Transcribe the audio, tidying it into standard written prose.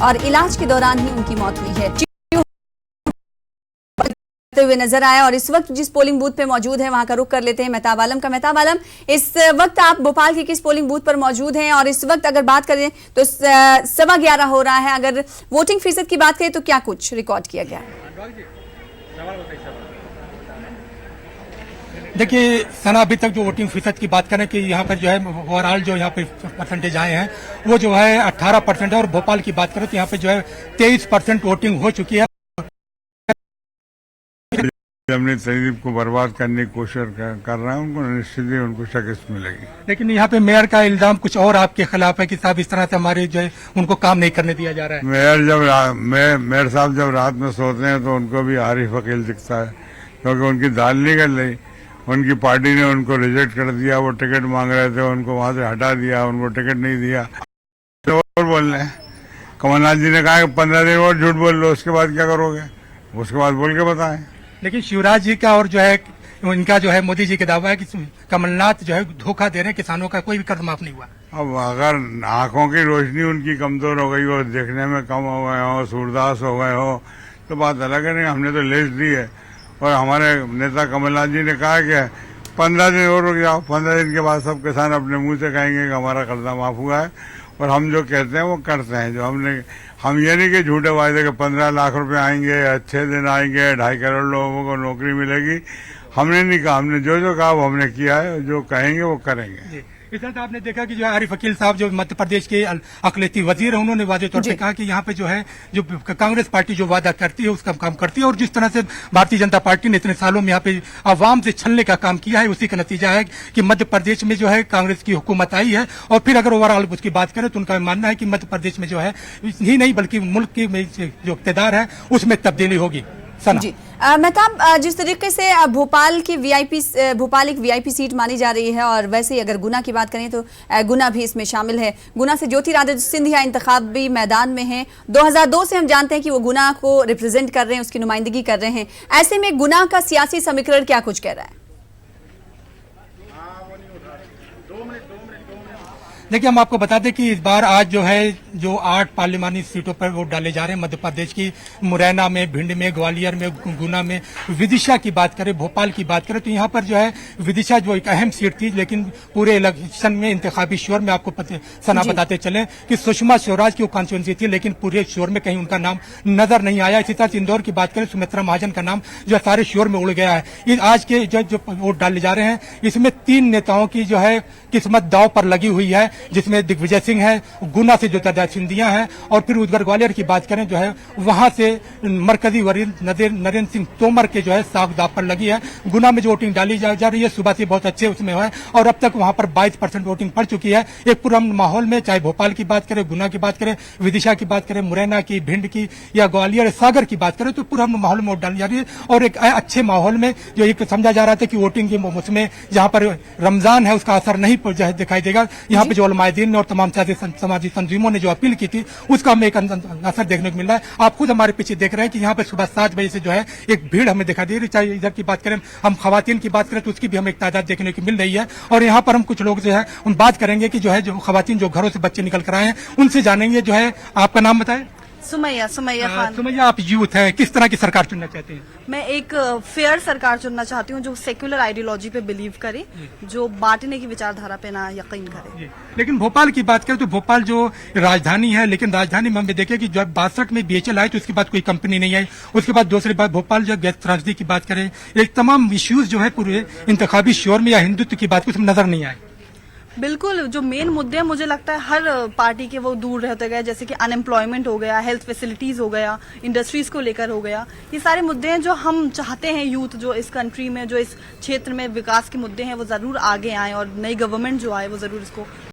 और इलाज के दौरान ही उनकी मौत हुई है। हुए नजर आया और इस वक्त जिस पोलिंग बूथ पे मौजूद है वहां का रुख कर लेते हैं मेहताब आलम का। मेहताब आलम, इस वक्त आप भोपाल के किस पोलिंग बूथ पर मौजूद हैं और इस वक्त अगर बात करें तो 11:15 हो रहा है, अगर वोटिंग फीसद की बात करें तो क्या कुछ रिकॉर्ड किया गया है? देखिए सना, अभी तक जो वोटिंग फीसद की बात करें कि यहाँ पर जो है ओवरऑल जो यहाँ पे परसेंटेज आए हैं वो जो है 18% है और भोपाल की बात करें तो यहाँ पे जो है 23% वोटिंग हो चुकी है। हमने तहजीब को बर्बाद करने की कोशिश कर रहे हैं, उनको निश्चित ही उनको शिकस्त मिलेगी। लेकिन यहाँ पे मेयर का इल्जाम कुछ और आपके खिलाफ है कि साहब इस तरह से हमारे जो है उनको काम नहीं करने दिया जा रहा है। मेयर साहब जब रात में सोते हैं तो उनको भी आरिफ अकील दिखता है, क्योंकि उनकी दाल निकल रही, उनकी पार्टी ने उनको रिजेक्ट कर दिया, वो टिकट मांग रहे थे, उनको वहां से हटा दिया, उनको टिकट नहीं दिया। तो और बोल रहे हैं, कमलनाथ जी ने कहा कि 15 दिन और झूठ बोल लो, उसके बाद क्या करोगे, उसके बाद बोल के बताएं। लेकिन शिवराज जी का और जो है इनका जो है मोदी जी का दावा है कि कमलनाथ जो है धोखा दे रहे हैं, किसानों का कोई भी कर्ज माफ नहीं हुआ। अब अगर आंखों की रोशनी उनकी कमजोर हो गई हो, देखने में कम हो गए हो, सूरदास हो गए हो, तो बात अलग है। नहीं, हमने तो लिस्ट दी है और हमारे नेता कमलनाथ जी ने कहा कि 15 दिन और रुक जाओ, 15 दिन के बाद सब किसान अपने मुंह से कहेंगे कि हमारा कर्जा माफ हुआ है और हम जो कहते हैं वो करते हैं। जो हम ये नहीं कि झूठे वायदे के 15 लाख रुपए आएंगे, अच्छे दिन आएंगे, 2.5 करोड़ लोगों को नौकरी मिलेगी, हमने नहीं कहा। हमने जो कहा वो हमने किया है, जो कहेंगे वो करेंगे। इस तरह आपने देखा कि जो आरिफ अकील साहब जो मध्य प्रदेश के अकलेती वजीर है, उन्होंने वादे तौर पर कहा कि यहाँ पे जो है जो कांग्रेस पार्टी जो वादा करती है उसका काम करती है और जिस तरह से भारतीय जनता पार्टी ने इतने सालों में यहाँ पे आवाम से छलने का काम किया है, उसी का नतीजा है कि मध्य प्रदेश में जो है कांग्रेस की हुकूमत आई है। और फिर अगर ओवरऑल उसकी बात करें तो उनका मानना है कि मध्य प्रदेश में जो है ही नहीं बल्कि मुल्क की जो इक़्तिदार है उसमें तब्दीली होगी। जी मेहताब, जिस तरीके से भोपाल एक वीआईपी सीट मानी जा रही है और वैसे ही अगर गुना की बात करें तो गुना भी इसमें शामिल है। गुना से ज्योतिरादित्य सिंधिया इंतखाबी मैदान में हैं। 2002 से हम जानते हैं कि वो गुना को रिप्रेजेंट कर रहे हैं, उसकी नुमाइंदगी कर रहे हैं। ऐसे में गुना का सियासी समीकरण क्या कुछ कह रहा है? देखिए हम आपको बता दें कि इस बार आज जो है जो 8 पार्लिमानी सीटों पर वोट डाले जा रहे हैं मध्य प्रदेश की। मुरैना में, भिंड में, ग्वालियर में, गुना में, विदिशा की बात करें, भोपाल की बात करें तो यहाँ पर जो है विदिशा जो एक अहम सीट थी, लेकिन पूरे इलेक्शन में इंतखाबी शोर में आपको सना बताते चले कि सुषमा स्वराज की वो कॉन्स्टिट्यूंसी थी, लेकिन पूरे शोर में कहीं उनका नाम नजर नहीं आया। इसी तरह से इंदौर की बात करें, सुमित्रा महाजन का नाम जो सारे शोर में उड़ गया है। आज के जो वोट डाले जा रहे हैं इसमें 3 नेताओं की जो है किस्मत दांव पर लगी हुई है, जिसमें दिग्विजय सिंह है, गुना से ज्योतिरादित्य सिंधिया है और फिर उधर ग्वालियर की बात करें जो है वहां से मरकजी वरील नरेंद्र सिंह तोमर के जो है साख दाव पर लगी है। गुना में जो वोटिंग डाली जा रही है सुबह से बहुत अच्छे उसमें है और अब तक वहां पर 22% वोटिंग पड़ चुकी है। एक पूरा माहौल में, चाहे भोपाल की बात करें, गुना की बात करें, विदिशा की बात करें, मुरैना की, भिंड की या ग्वालियर सागर की बात करें तो पूरा माहौल में वोट डाली जा रही है। और एक अच्छे माहौल में जो एक समझा जा रहा था कि वोटिंग के उसमें जहां पर रमजान है उसका असर नहीं दिखाई देगा। यहाँ पे जो उलमाए-ए-दीन ने और तमाम समाजी तंजीमों ने जो अपील की थी उसका हमें एक असर देखने को मिल रहा है। आप खुद हमारे पीछे देख रहे हैं कि यहाँ पे सुबह 7 बजे से जो है एक भीड़ हमें दिखाई दे रही है। चाहे इधर की बात करें, हम खवातीन की बात करें तो उसकी भी हमें एक तादाद देखने को मिल रही है। और यहाँ पर हम कुछ लोग जो है उन बात करेंगे कि जो है जो खवातीन जो घरों से बच्चे निकल कर आए हैं उनसे जानेंगे। जो है आपका नाम बताएं। सुमैया खान। सुमैया, आप यूथ हैं, किस तरह की सरकार चुनना चाहते हैं? मैं एक फेयर सरकार चुनना चाहती हूँ जो सेक्युलर आइडियोलॉजी पे बिलीव करे, जो बांटने की विचारधारा पे ना यकीन करे। लेकिन भोपाल की बात करें तो भोपाल जो राजधानी है, लेकिन राजधानी में हम देखें कि जब 62 में BHL आई तो उसके बाद कोई कंपनी नहीं आई। उसके बाद दूसरी बात भोपाल जो गैस त्रासदी की बात करें, एक तमाम इश्यूज जो है पूरे इंतखाबी शोर में या हिंदुत्व की बात कुछ नजर नहीं आए। बिल्कुल, जो मेन मुद्दे हैं मुझे लगता है हर पार्टी के वो दूर रहते गए, जैसे कि अनएम्प्लॉयमेंट हो गया, हेल्थ फैसिलिटीज हो गया, इंडस्ट्रीज को लेकर हो गया। ये सारे मुद्दे हैं जो हम चाहते हैं यूथ जो इस कंट्री में, जो इस क्षेत्र में विकास के मुद्दे हैं वो जरूर आगे आए और नई गवर्नमेंट जो आए वो जरूर इसको